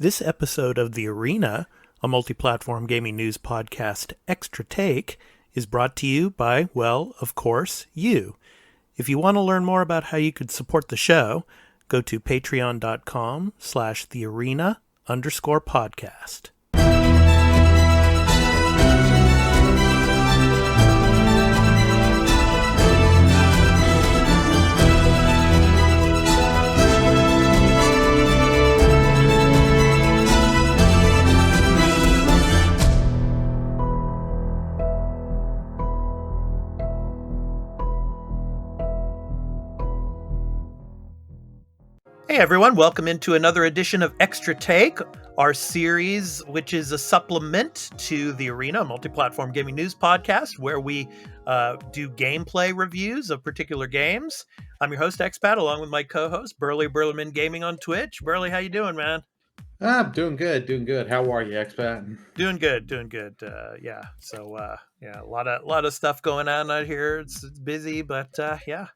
This episode of The Arena, a Multiplatform Gaming News Podcast Extra Take, is brought to you by, well, of course, you. If you want to learn more about how you could support the show, go to patreon.com/thearena_podcast. Hey everyone, welcome into another edition of Extra Take, our series which is a supplement to The Arena, a Multiplatform Gaming News Podcast, where we do gameplay reviews of particular games. I'm your host, Expat, along with my co-host, Burly Burlyman Gaming on Twitch. Burly, how you doing, man? I'm doing good. How are you, Expat? Doing good. A lot of stuff going on out here. It's busy, but yeah,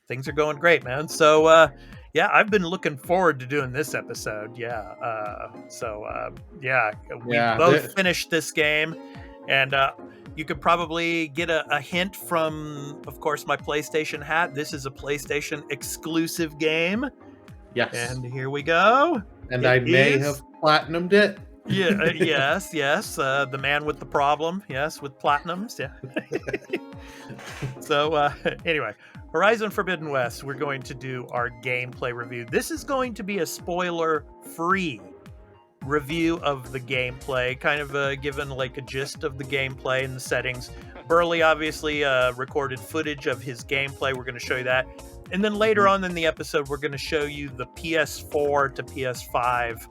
things are going great, man. So, yeah, I've been looking forward to doing this episode. We both finished this game, and you could probably get a hint from, of course, my PlayStation hat. This is a PlayStation exclusive game. Yes. And here we go. And I may have platinumed it. Yeah. Yes. The man with the problem. Yes, with platinums. Yeah. So anyway, Horizon Forbidden West, we're going to do our gameplay review. This is going to be a spoiler-free review of the gameplay, kind of given like a gist of the gameplay and the settings. Burly obviously recorded footage of his gameplay. We're going to show you that. And then later on in the episode, we're going to show you the PS4 to PS5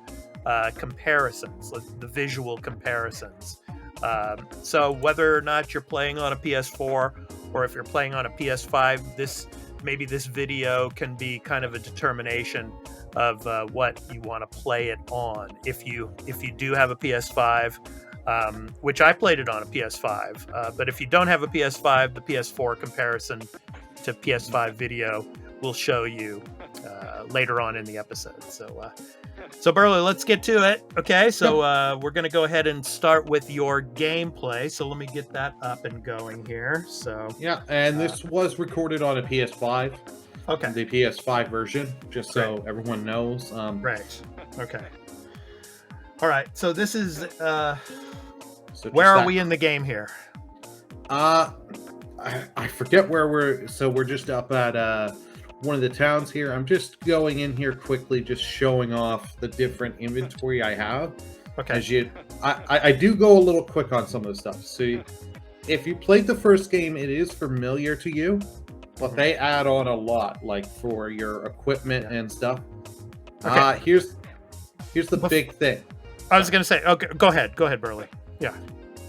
comparisons, like the visual comparisons. So whether or not you're playing on a PS4 or if you're playing on a PS5, this video can be kind of a determination of what you want to play it on. If you do have a PS5, which I played it on a PS5, but if you don't have a PS5, the PS4 comparison to PS5 video will show you later on in the episode. So Burly, let's get to it. Okay, so we're going to go ahead and start with your gameplay. So let me get that up and going here. So yeah, and this was recorded on a PS5. Okay. The PS5 version, just so everyone knows. Right. Okay. All right. So this is So where are we in the game here? I forget where we're. So we're just up at one of the towns here. I'm just going in here quickly, just showing off the different inventory I have. Okay. I do go a little quick on some of the stuff. So if you played the first game, it is familiar to you, but they add on a lot, like for your equipment and stuff. Okay. Here's the big thing. I was going to say, okay, go ahead, Burly. Yeah.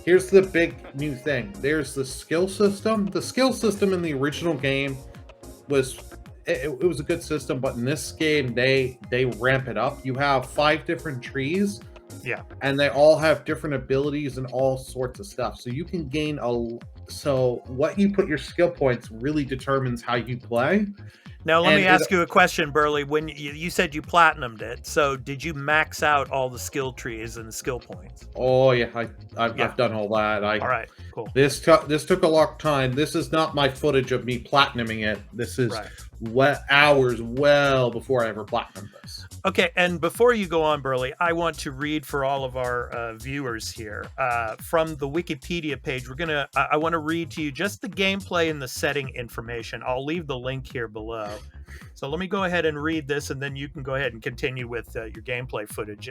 Here's the big new thing. There's the skill system. The skill system in the original game was it was a good system, but in this game they ramp it up. You have 5 different trees. Yeah. And they all have different abilities and all sorts of stuff. So you can gain so what you put your skill points really determines how you play. Now, let me ask you a question, Burly. When you said you platinumed it, so did you max out all the skill trees and the skill points? Oh, yeah. I've done all that. All right, cool. This took a long time. This is not my footage of me platinuming it. This is hours well before I ever platinumed this. Okay, and before you go on, Burly, I want to read for all of our viewers here from the Wikipedia page. I want to read to you just the gameplay and the setting information. I'll leave the link here below. So let me go ahead and read this, and then you can go ahead and continue with your gameplay footage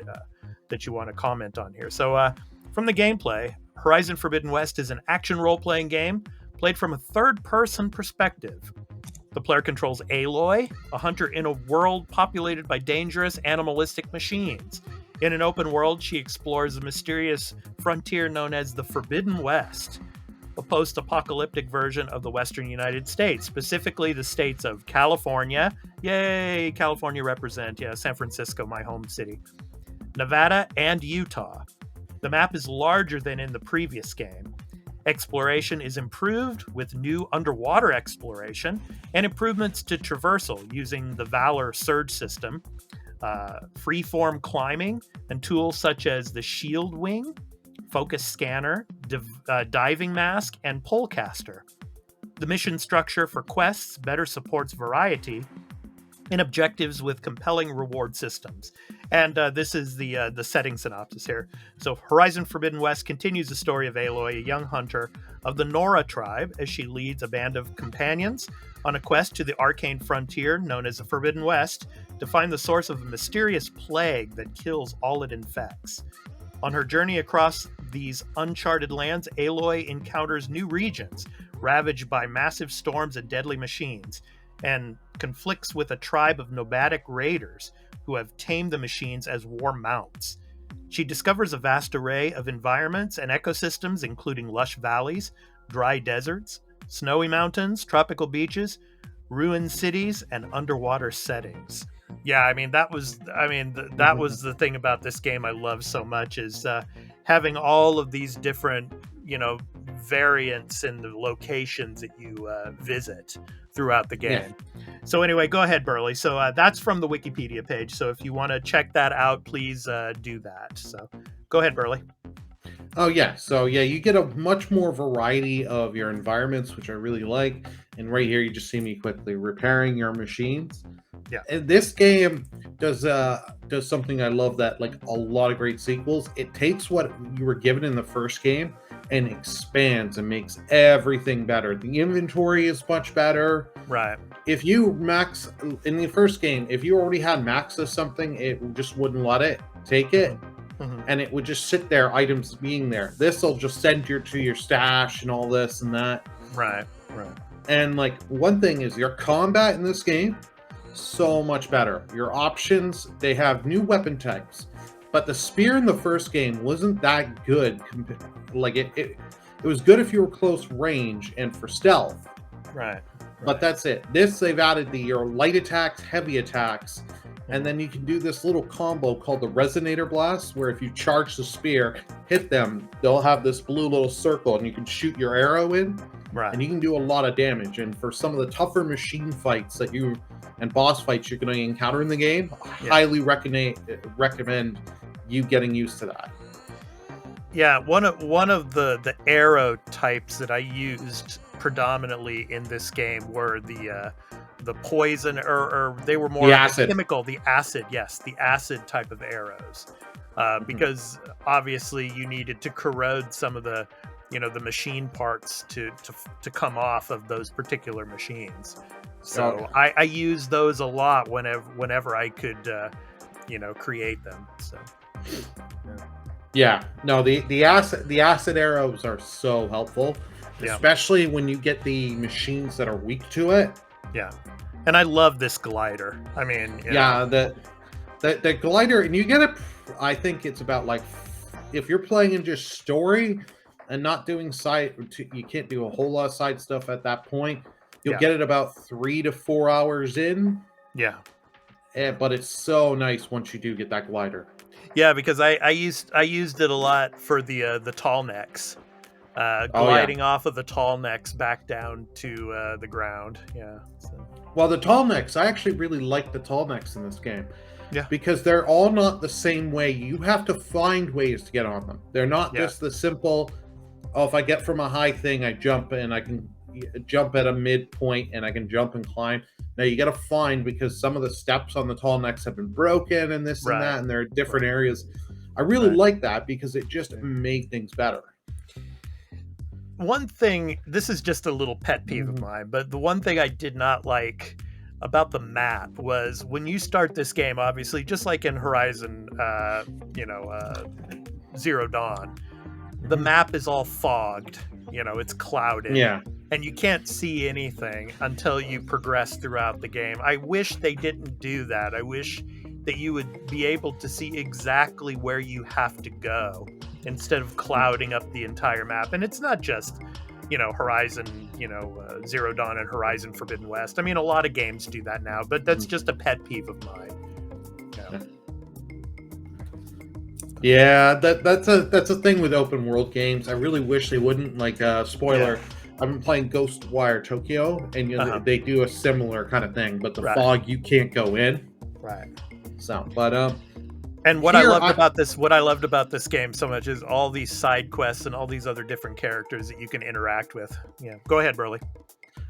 that you want to comment on here. So from the gameplay, Horizon Forbidden West is an action role-playing game played from a third-person perspective. The player controls Aloy, a hunter in a world populated by dangerous animalistic machines. In an open world, she explores a mysterious frontier known as the Forbidden West, a post-apocalyptic version of the Western United States, specifically the states of California. Yay, California represent. Yeah, San Francisco, my home city. Nevada and Utah. The map is larger than in the previous game. Exploration is improved with new underwater exploration and improvements to traversal using the Valor Surge system. freeform climbing, and tools such as the shield wing, focus scanner, diving mask, and polecaster. The mission structure for quests better supports variety and objectives with compelling reward systems. And this is the setting synopsis here. So Horizon Forbidden West continues the story of Aloy, a young hunter of the Nora tribe, as she leads a band of companions on a quest to the arcane frontier known as the Forbidden West to find the source of a mysterious plague that kills all it infects. On her journey across these uncharted lands, Aloy encounters new regions ravaged by massive storms and deadly machines, and conflicts with a tribe of nomadic raiders who have tamed the machines as war mounts. She discovers a vast array of environments and ecosystems, including lush valleys, dry deserts, snowy mountains, tropical beaches, ruined cities, and underwater settings. Yeah, I mean, that was the thing about this game I love so much, is having all of these different, variants in the locations that you visit throughout the game. Yeah. So anyway, go ahead, Burly. So that's from the Wikipedia page. So if you want to check that out, please do that. So go ahead, Burly. Oh, yeah. So, yeah, you get a much more variety of your environments, which I really like. And right here, you just see me quickly repairing your machines. Yeah. And this game does something I love that, like a lot of great sequels, it takes what you were given in the first game and expands and makes everything better. The inventory is much better. Right. If you max in the first game, if you already had max of something, it just wouldn't let it take it. Mm-hmm. And it would just sit there, items being there. This will just send you to your stash and all this and that. Right. And like one thing is your combat in this game, so much better. Your options, they have new weapon types. But the spear in the first game wasn't that good. Like it was good if you were close range and for stealth. Right. But that's it. This, they've added your light attacks, heavy attacks, and then you can do this little combo called the Resonator Blast, where if you charge the spear, hit them, they'll have this blue little circle, and you can shoot your arrow in, right? And you can do a lot of damage. And for some of the tougher machine fights and boss fights you're going to encounter in the game, I highly recommend you getting used to that. Yeah, one of the arrow types that I used predominantly in this game were the poison, or they were more chemical. The acid, yes, the acid type of arrows, because obviously you needed to corrode some of the the machine parts to come off of those particular machines. So I use those a lot whenever I could create them. So yeah, no, the acid arrows are so helpful, especially when you get the machines that are weak to it. Yeah. And I love this glider. I mean, the glider, and you get it. I think it's about like, if you're playing in just story and not doing you can't do a whole lot of side stuff at that point. You'll get it about 3 to 4 hours in. Yeah. But it's so nice once you do get that glider. Yeah, because I used it a lot for the tall necks. Gliding off of the tall necks back down to the ground. Yeah. So. Well, the tall necks, I actually really like the tall necks in this game. Yeah. Because they're all not the same way. You have to find ways to get on them. They're not just the simple, if I get from a high thing, I jump and I can jump at a midpoint and I can jump and climb. Now you got to find, because some of the steps on the tall necks have been broken and this and that, and there are different areas. I really like that because it just made things better. One thing, this is just a little pet peeve of mine, but the one thing I did not like about the map was when you start this game, obviously, just like in Horizon, Zero Dawn, the map is all fogged. It's clouded. Yeah. And you can't see anything until you progress throughout the game. I wish they didn't do that. I wish that you would be able to see exactly where you have to go instead of clouding up the entire map. And it's not just, Horizon, Zero Dawn and Horizon Forbidden West. I mean, a lot of games do that now, but that's just a pet peeve of mine. Yeah, that's a thing with open world games. I really wish they wouldn't. Like, spoiler, I've been playing Ghostwire Tokyo, and they do a similar kind of thing, but the fog, you can't go in. Right. So, but and what here I loved about this game so much is all these side quests and all these other different characters that you can interact with. Yeah, go ahead, Burly.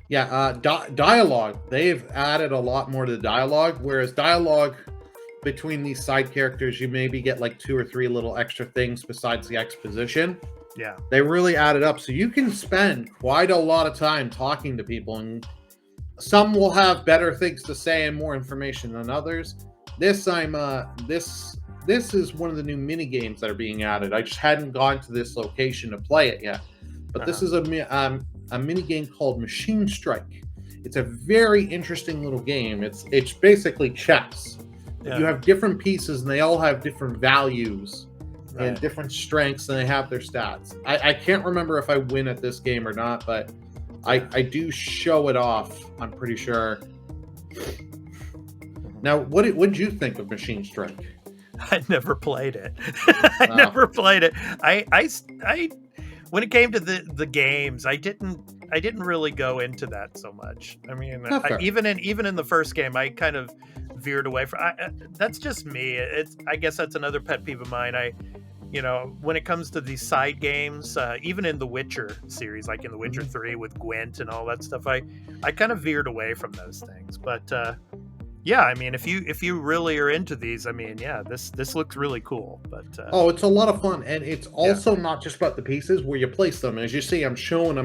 Yeah, dialogue. They've added a lot more to the dialogue, whereas dialogue between these side characters, you maybe get like 2 or 3 little extra things besides the exposition. Yeah. They really added up. So you can spend quite a lot of time talking to people, and some will have better things to say and more information than others. This is one of the new mini games that are being added. I just hadn't gone to this location to play it yet. But this is a mini game called Machine Strike. It's a very interesting little game. It's basically chess. Yeah. You have different pieces, and they all have different values and different strengths, and they have their stats. I can't remember if I win at this game or not, but I do show it off, I'm pretty sure. Now, what did you think of Machine Strike? I never played it. I never played it. I when it came to the games, I didn't really go into that so much. I mean, even in the first game, I kind of veered away from. That's just me. I guess that's another pet peeve of mine. When it comes to these side games, even in the Witcher series, like in the Witcher 3 with Gwent and all that stuff, I kind of veered away from those things. But yeah, I mean, if you really are into these, I mean, yeah, this looks really cool. But it's a lot of fun, and it's also not just about the pieces where you place them. As you see, I'm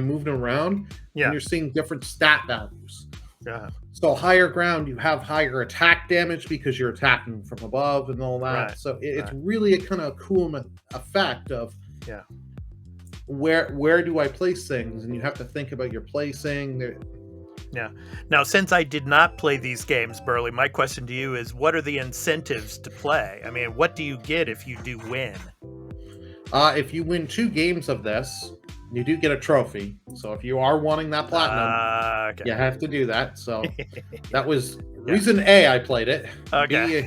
moving around, and you're seeing different stat values. Yeah. So higher ground, you have higher attack damage because you're attacking from above and all that. Right. So it's really a kind of cool effect of where do I place things, and you have to think about your placing. Yeah. Now, since I did not play these games, Burly, my question to you is, what are the incentives to play? I mean, what do you get if you do win? If you win 2 games of this, you do get a trophy. So if you are wanting that platinum, you have to do that. So that was reason A, I played it. Okay.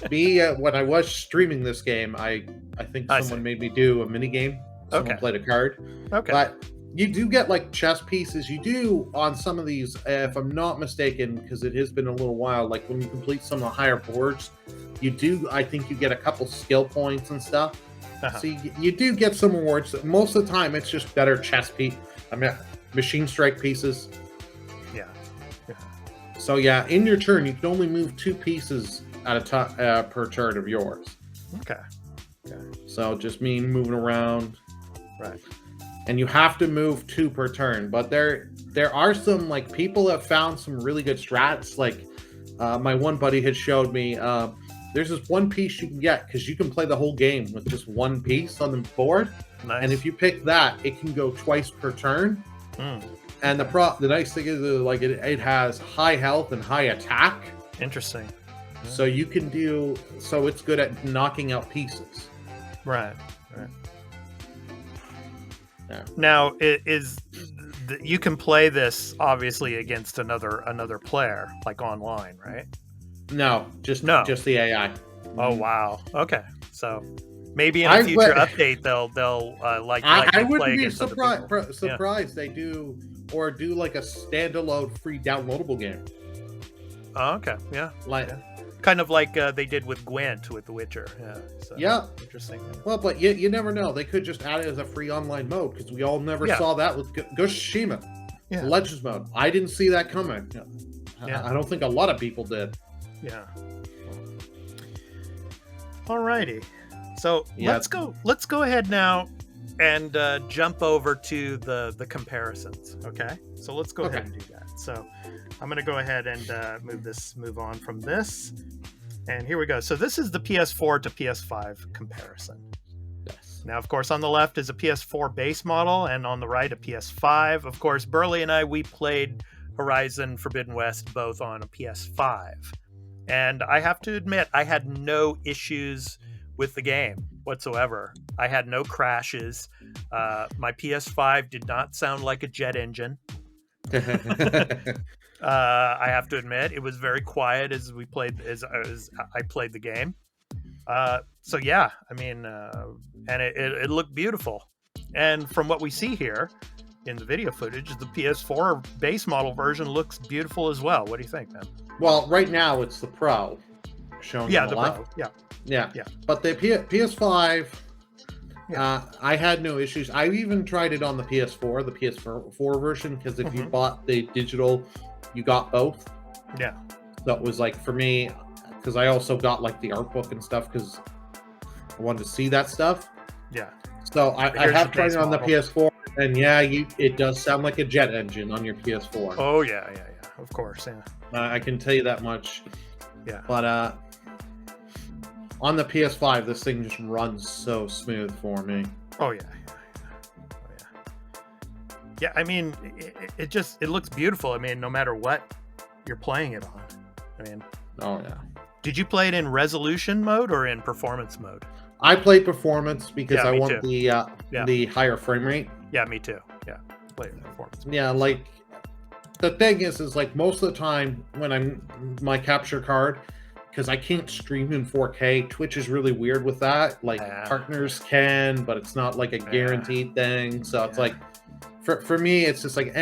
B, when I was streaming this game, I think someone made me do a mini game. Someone played a card. Okay. But you do get like chess pieces. You do on some of these, if I'm not mistaken, because it has been a little while, like when you complete some of the higher boards, I think you get a couple skill points and stuff. So you do get some rewards. Most of the time, it's just better chess machine strike pieces. Yeah. So yeah, in your turn, you can only move 2 pieces at a time per turn of yours. Okay. So just mean moving around. Right. And you have to move 2 per turn. But there are some, like, people have found some really good strats. Like my one buddy had showed me. There's this one piece you can get because you can play the whole game with just one piece on the board. Nice. And if you pick that, it can go twice per turn. And the nice thing is, like, it has high health and high attack. Interesting. So you can so it's good at knocking out pieces. Right. Yeah. Now, you can play this obviously against another player, like online, right? No, just the AI. Oh wow. Okay, so maybe in a future update they'll I wouldn't be surprised they do like a standalone free downloadable game. Oh, okay, yeah, kind of like they did with Gwent with The Witcher. Interesting. Well, but you never know. They could just add it as a free online mode, because we all never saw that with Ghost of Tsushima. Legends mode. I didn't see that coming. I don't think a lot of people did. Yeah. Alrighty. So let's go ahead now and jump over to the comparisons. Okay. So let's go ahead and do that. So I'm going to go ahead and move on from this. And here we go. So this is the PS4 to PS5 comparison. Yes. Now, of course, on the left is a PS4 base model, and on the right, a PS5. Of course, Burly and we played Horizon Forbidden West both on a PS5. And I have to admit, I had no issues with the game whatsoever. I had no crashes. My PS5 did not sound like a jet engine. I have to admit, it was very quiet as I played the game. So yeah, I mean, and it looked beautiful. And from what we see here in the video footage, the PS4 base model version looks beautiful as well. What do you think, man? Well, right now it's the Pro. shown Yeah, on the the left. Pro. Yeah. Yeah. Yeah. But the PS5, Yeah. I had no issues. I even tried it on the PS4, the PS4 version, because if you bought the digital, you got both. Yeah. So it was like, for me, because I also got like the art book and stuff because I wanted to see that stuff. Yeah. So I Here's have the tried base it on the model. PS4, and yeah, it does sound like a jet engine on your PS4. Oh yeah. Of course. Yeah. I can tell you that much. Yeah. But on the PS5, this thing just runs so smooth for me. Oh yeah. Yeah, I mean, it looks beautiful. I mean, no matter what you're playing it on. I mean, oh yeah. Did you play it in resolution mode or in performance mode? I play performance because Yeah, I me want too. the higher frame rate. Yeah, me too. Yeah, play it in performance mode. Yeah, like the thing is like most of the time when my capture card, because I can't stream in 4K, Twitch is really weird with that. Like partners can, but it's not like a guaranteed thing. So it's like, for me, it's just like,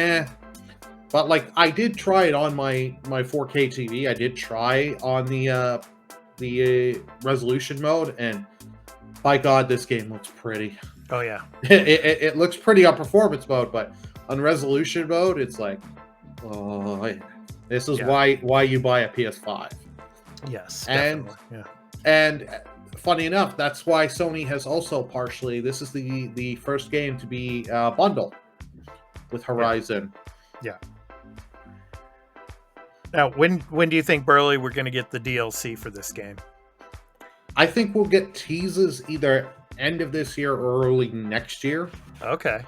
But like I did try it on my 4K TV. I did try on the resolution mode, and by God, this game looks pretty. Oh yeah. It looks pretty on performance mode, but on resolution mode, it's like, oh, this is why you buy a PS5. Yes, and definitely. And funny enough, that's why Sony has also partially. This is the first game to be bundled with Horizon. Yeah. Now, when do you think, Burly, we're going to get the DLC for this game? I think we'll get teases either end of this year or early next year. Okay.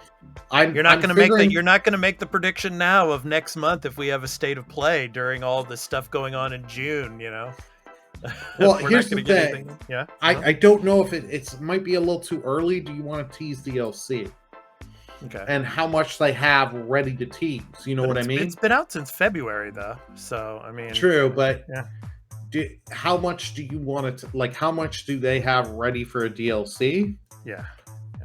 You're not going to make the prediction now of next month if we have a state of play during all this stuff going on in June, you know. Well, here's the thing. Yeah. I don't know if it might be a little too early. Do you want to tease DLC? Okay. And how much they have ready to tease? You know what I mean? It's been out since February, though. So I mean, true, but yeah. How much do you want it to, like? How much do they have ready for a DLC? Yeah.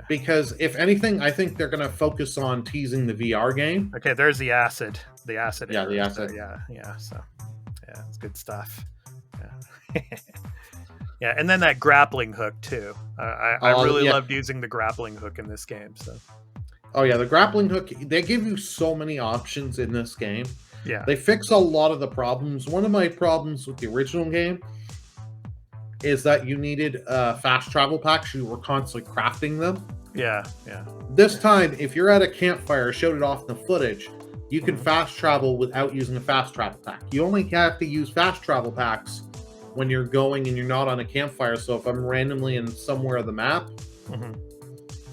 Because if anything, I think they're going to focus on teasing the VR game. Okay, there's the acid. The acid. Yeah, the acid. Yeah. So, yeah, it's good stuff. Yeah. Yeah, and then that grappling hook too. I really loved using the grappling hook in this game. So. Oh yeah, the grappling hook. They give you so many options in this game. Yeah. They fix a lot of the problems. One of my problems with the original game is that you needed fast travel packs. You were constantly crafting them. Yeah. This time, if you're at a campfire, showed it off in the footage, you can fast travel without using a fast travel pack. You only have to use fast travel packs when you're going and you're not on a campfire. So if I'm randomly in somewhere of the map,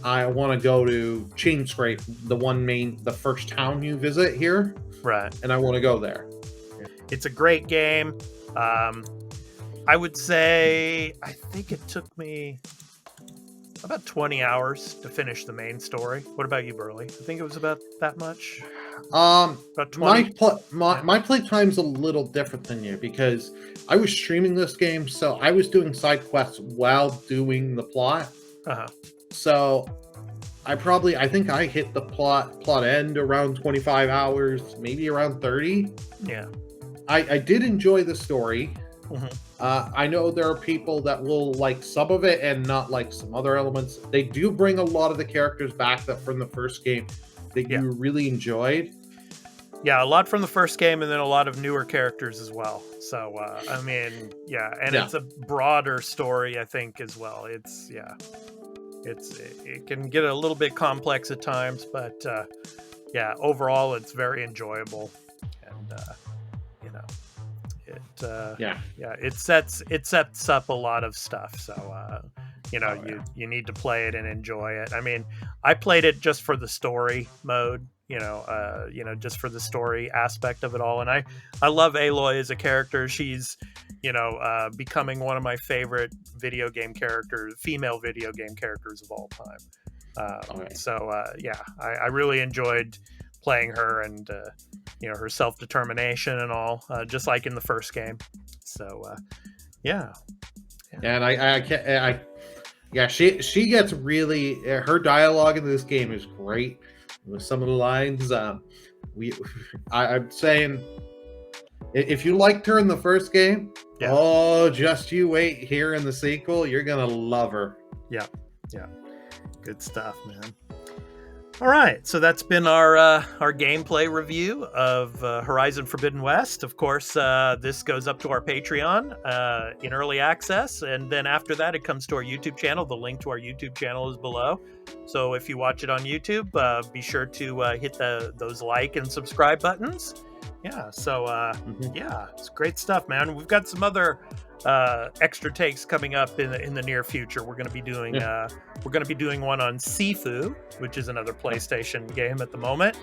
I want to go to Chain Scrape, the first town you visit here. Right. And I want to go there. It's a great game. I would say, I think it took me about 20 hours to finish the main story. What about you, Burly? I think it was about that much. About 20. My play time's a little different than you because I was streaming this game, so I was doing side quests while doing the plot. So I think I hit the plot end around 25 hours, maybe around 30. Yeah. I did enjoy the story. I know there are people that will like some of it and not like some other elements. They do bring a lot of the characters back that from the first game that you really enjoyed. Yeah, a lot from the first game and then a lot of newer characters as well. So, I mean, it's a broader story, I think, as well. It can get a little bit complex at times, but overall it's very enjoyable. And, it sets up a lot of stuff. So, you need to play it and enjoy it. I mean, I played it just for the story mode, just for the story aspect of it all. And I love Aloy as a character. She's, becoming one of my favorite female video game characters of all time. So, I really enjoyed playing her and, her self-determination and all, just like in the first game. So, And she gets really, her dialogue in this game is great with some of the lines. I'm saying If you liked her in the first game, Yeah. oh, just you wait here in the sequel. You're gonna love her. Yeah. Good stuff, man. All right, so that's been our gameplay review of Horizon Forbidden West. Of course, this goes up to our Patreon in early access, and then after that, it comes to our YouTube channel. The link to our YouTube channel is below. So if you watch it on YouTube, be sure to hit those like and subscribe buttons. Yeah, so yeah, it's great stuff, man. We've got some other extra takes coming up in the near future. We're going to be doing one on Sifu, which is another PlayStation game at the moment,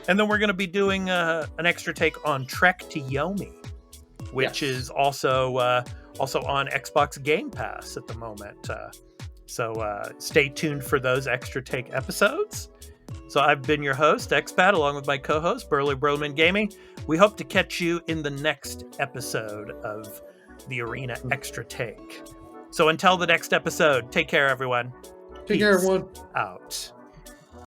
and then we're going to be doing an extra take on Trek to Yomi, which is also on Xbox Game Pass at the moment. So stay tuned for those extra take episodes. So I've been your host, Expat, along with my co-host, Burly Broman Gaming. We hope to catch you in the next episode of the Arena Extra Take. So until the next episode, take care, everyone. Take care, everyone. Out.